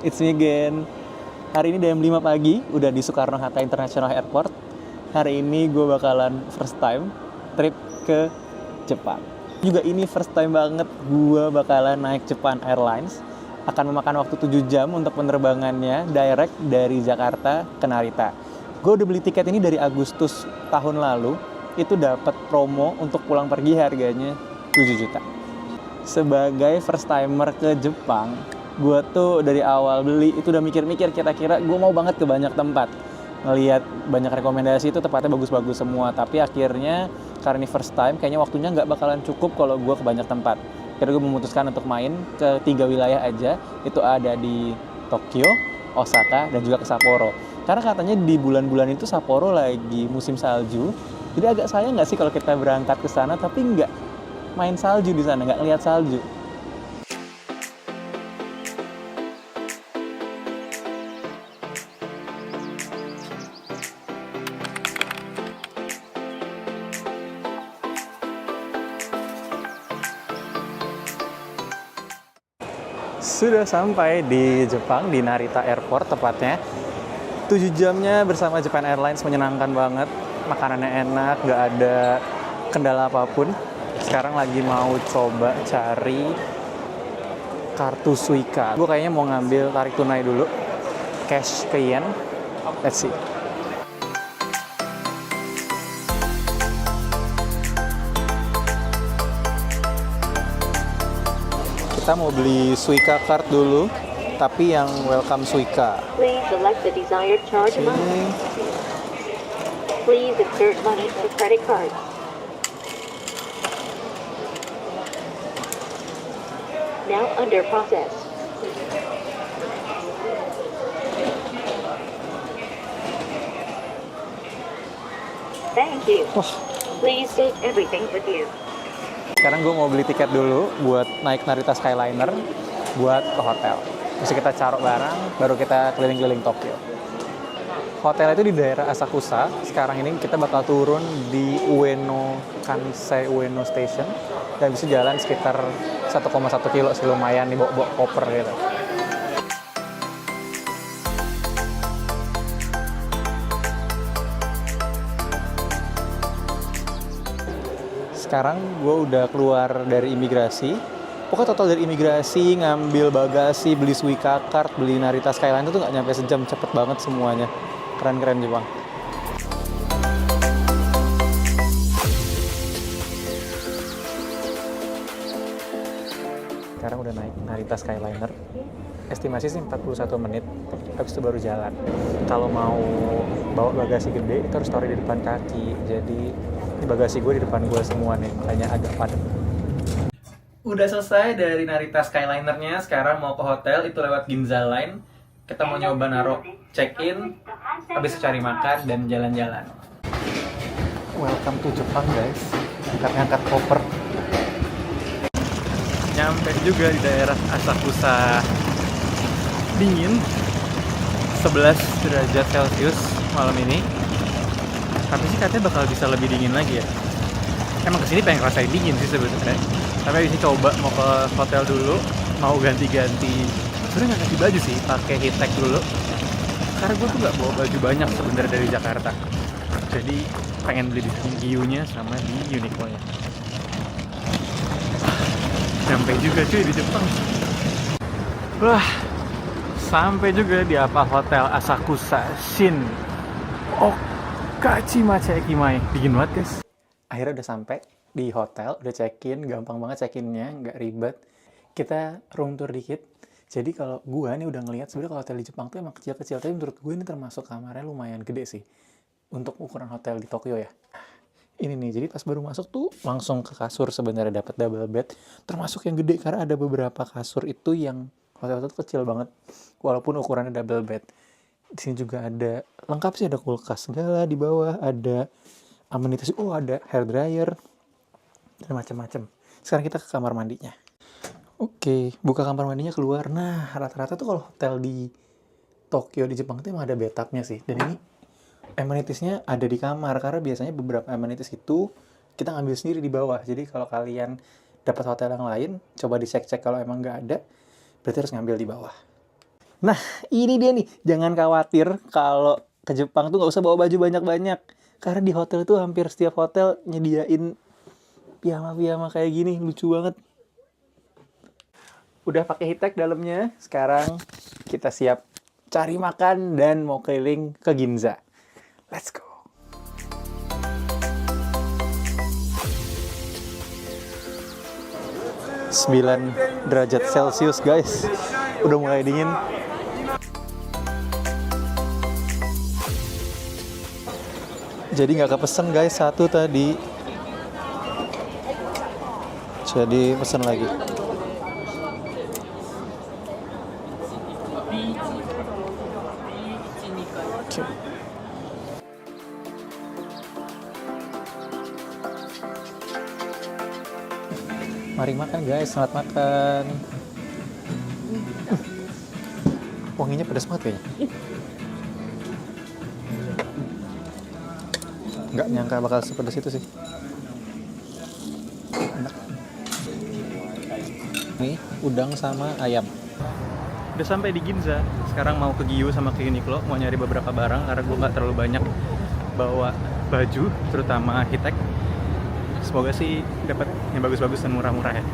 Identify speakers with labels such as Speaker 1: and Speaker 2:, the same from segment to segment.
Speaker 1: It's me again. Hari ini jam 5 pagi, udah di Soekarno-Hatta International Airport. Hari ini gue bakalan first time trip ke Jepang. Juga ini first time banget gue bakalan naik Japan Airlines. Akan memakan waktu 7 jam untuk penerbangannya direct dari Jakarta ke Narita. Gue udah beli tiket ini dari Agustus tahun lalu. Itu dapat promo untuk pulang pergi harganya 7 juta. Sebagai first timer ke Jepang, gue tuh dari awal beli itu udah mikir-mikir kira-kira gue mau banget ke banyak tempat. Ngelihat banyak rekomendasi itu tempatnya bagus-bagus semua, tapi akhirnya karena ini first time kayaknya waktunya nggak bakalan cukup kalau gue ke banyak tempat. Akhirnya gue memutuskan untuk main ke 3 wilayah aja. Itu ada di Tokyo, Osaka, dan juga ke Sapporo. Karena katanya di bulan-bulan itu Sapporo lagi musim salju. Jadi agak sayang nggak sih kalau kita berangkat ke sana tapi nggak main salju di sana, nggak ngeliat salju. Sudah sampai di Jepang, di Narita Airport tepatnya. 7 jamnya bersama Japan Airlines menyenangkan banget. Makanannya enak, nggak ada kendala apapun. Sekarang lagi mau coba cari kartu Suica. Gue kayaknya mau ngambil tarik tunai dulu. Cash ke yen. Let's see. Kita mau beli Suica card dulu, tapi yang welcome Suica.
Speaker 2: Please select the desired charge amount. Please insert money to credit card. Now under process. Thank you. Please take everything with you.
Speaker 1: Sekarang gue mau beli tiket dulu buat naik Narita Skyliner buat ke hotel. Mesti kita caro barang, baru kita keliling-keliling Tokyo. Hotel itu di daerah Asakusa. Sekarang ini kita bakal turun di Ueno, Kansai Ueno Station. Dan bisa jalan sekitar 1,1 kilo sih, lumayan nih bawa koper gitu. Sekarang gue udah keluar dari imigrasi. Pokoknya total dari imigrasi, ngambil bagasi, beli Suica card, beli Narita Skyliner itu nggak nyampe sejam, cepet banget semuanya. Keren-keren Jepang. Sekarang udah naik Narita Skyliner. Estimasi sih 41 menit, habis itu baru jalan. Kalau mau bawa bagasi gede, itu harus taruh di depan kaki. Jadi ini bagasi gue di depan gue semua nih, makanya agak padat. Udah selesai dari Narita Skylinernya, sekarang mau ke hotel, itu lewat Ginza Line. Kita mau nyoba naruh check-in, habis cari makan dan jalan-jalan. Welcome to Jepang guys, angkat-angkat koper. Nyampe juga di daerah Asakusa. Dingin, 11 derajat Celcius malam ini. Tapi sih katanya bakal bisa lebih dingin lagi ya. Emang kesini pengen ngerasain dingin sih sebenarnya. Tapi abis ini coba mau ke hotel dulu, mau ganti-ganti. Sebenarnya nggak ganti baju sih, pakai heat tech dulu. Karena gue tuh nggak bawa baju banyak sebenarnya dari Jakarta. Jadi pengen beli di Giyu-nya sama di Uniqlo-nya. Sampai juga cuy di Jepang. Wah, sampai juga di apa hotel Asakusa Shin Okachimachi Ekimai. Dingin banget guys. Akhirnya udah sampai di hotel, udah check-in, gampang banget check-innya, nggak ribet. Kita room tour dikit. Jadi kalau gue nih udah ngelihat sebenarnya kalau hotel di Jepang tuh emang kecil-kecil, tapi menurut gue ini termasuk kamarnya lumayan gede sih untuk ukuran hotel di Tokyo ya. Ini nih, jadi pas baru masuk tuh langsung ke kasur sebenarnya, dapat double bed, termasuk yang gede karena ada beberapa kasur itu yang hotel-hotel kecil banget, walaupun ukurannya double bed. Di sini juga ada lengkap sih, ada kulkas segala di bawah, ada amenities, ada hair dryer dan macam-macam. Sekarang kita ke kamar mandinya. Oke, buka kamar mandinya keluar. Nah, rata-rata tuh kalau hotel di Tokyo di Jepang itu emang ada bathtubnya sih. Dan ini amenitiesnya ada di kamar, karena biasanya beberapa amenities itu kita ngambil sendiri di bawah. Jadi kalau kalian dapat hotel yang lain, coba dicek-cek kalau emang nggak ada, berarti harus ngambil di bawah. Nah, ini dia nih. Jangan khawatir kalau ke Jepang tuh nggak usah bawa baju banyak-banyak. Karena di hotel tuh hampir setiap hotel nyediain piyama-piyama kayak gini. Lucu banget. Udah pakai heat-tech dalamnya. Sekarang kita siap cari makan dan mau keliling ke Ginza. Let's go. Sembilan derajat Celcius guys. Udah mulai dingin. Jadi nggak kepesen guys, satu tadi. Jadi pesen lagi. Oke. Mari makan guys, selamat makan. Wanginya pedas banget kayaknya. Nggak nyangka bakal sepedas itu sih. Enak. Nih, udang sama ayam. Udah sampai di Ginza. Sekarang mau ke Giyu sama ke Uniqlo. Mau nyari beberapa barang karena gue nggak terlalu banyak bawa baju, terutama heat-tech. Semoga sih dapat yang bagus-bagus dan murah-murah ya.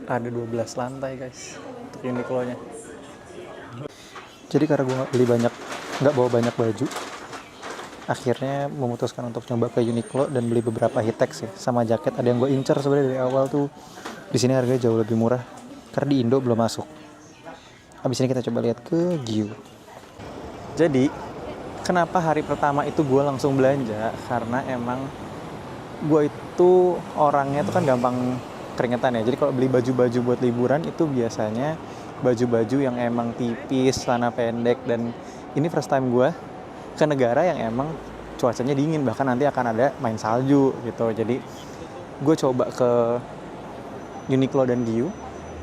Speaker 1: Ada 12 lantai guys untuk Uniqlo-nya. Jadi karena gue nggak bawa banyak baju, akhirnya memutuskan untuk coba ke Uniqlo dan beli beberapa heat-tech sih, sama jaket. Ada yang gue incer sebenarnya dari awal tuh. Di sini harganya jauh lebih murah karena di Indo belum masuk. Habis ini kita coba lihat ke Giyu. Jadi kenapa hari pertama itu gue langsung belanja? Karena emang gue itu orangnya tuh kan gampang keringetan ya. Jadi kalau beli baju-baju buat liburan itu biasanya baju-baju yang emang tipis, celana pendek. Dan ini first time gue ke negara yang emang cuacanya dingin, bahkan nanti akan ada main salju gitu. Jadi gue coba ke Uniqlo dan Giyu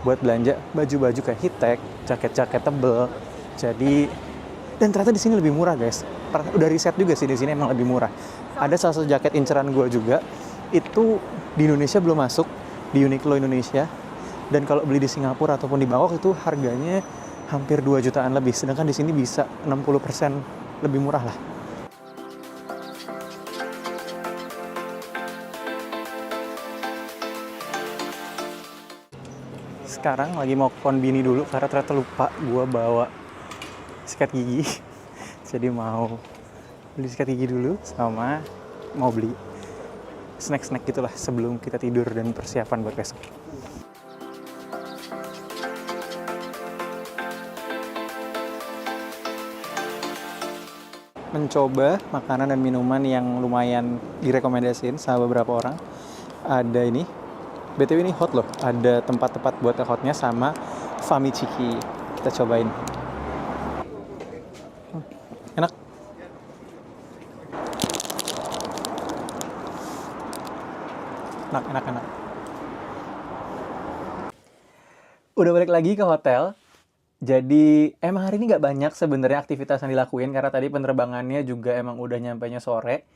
Speaker 1: buat belanja baju-baju kayak heat-tech, jaket-jaket tebel. Jadi dan ternyata di sini lebih murah guys. Udah riset juga sih, di sini emang lebih murah. Ada salah satu jaket inceran gue juga itu di Indonesia belum masuk, di Uniqlo Indonesia. Dan kalau beli di Singapura ataupun di Bangkok itu harganya hampir 2 jutaan lebih. Sedangkan di sini bisa 60% lebih murah lah. Sekarang lagi mau ke konbini dulu karena ternyata lupa gue bawa sikat gigi. Jadi mau beli sikat gigi dulu sama mau beli snack-snack gitulah sebelum kita tidur dan persiapan buat besok. Mencoba makanan dan minuman yang lumayan direkomendasiin sama beberapa orang. Ada ini, BTW ini hot loh, ada tempat-tempat buat hotnya sama Famichiki. Kita cobain. Enak. Enak. Udah balik lagi ke hotel. Jadi emang hari ini nggak banyak sebenarnya aktivitas yang dilakuin karena tadi penerbangannya juga emang udah nyampainya sore.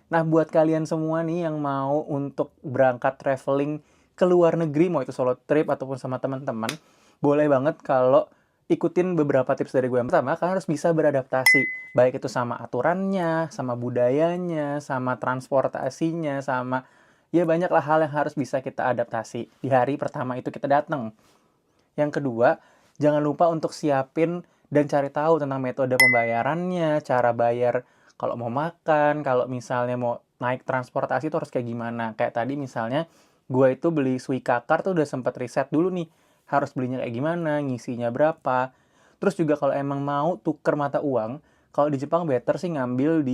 Speaker 1: Nah buat kalian semua nih yang mau untuk berangkat traveling ke luar negeri, mau itu solo trip ataupun sama teman-teman, boleh banget kalau ikutin beberapa tips dari gue. Yang pertama, kalian harus bisa beradaptasi, baik itu sama aturannya, sama budayanya, sama transportasinya, sama ya banyaklah hal yang harus bisa kita adaptasi di hari pertama itu kita datang. Yang kedua, jangan lupa untuk siapin dan cari tahu tentang metode pembayarannya, cara bayar kalau mau makan, kalau misalnya mau naik transportasi itu harus kayak gimana. Kayak tadi misalnya gue itu beli Suica Card tuh udah sempet riset dulu nih, harus belinya kayak gimana, ngisinya berapa. Terus juga kalau emang mau tuker mata uang, kalau di Jepang better sih ngambil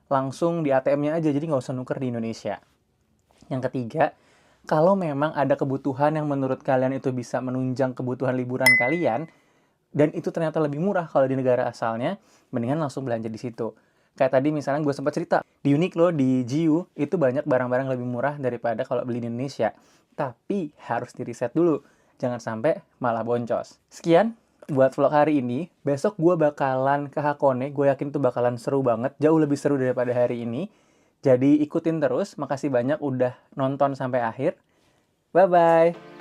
Speaker 1: langsung di ATM-nya aja, jadi nggak usah nuker di Indonesia. Yang ketiga, kalau memang ada kebutuhan yang menurut kalian itu bisa menunjang kebutuhan liburan kalian, dan itu ternyata lebih murah kalau di negara asalnya, mendingan langsung belanja di situ. Kayak tadi misalnya gue sempat cerita, di Uniqlo, di Giyu, itu banyak barang-barang lebih murah daripada kalau beli di Indonesia. Tapi harus di-riset dulu, jangan sampai malah boncos. Sekian buat vlog hari ini. Besok gue bakalan ke Hakone, gue yakin itu bakalan seru banget, jauh lebih seru daripada hari ini. Jadi ikutin terus, makasih banyak udah nonton sampai akhir. Bye-bye!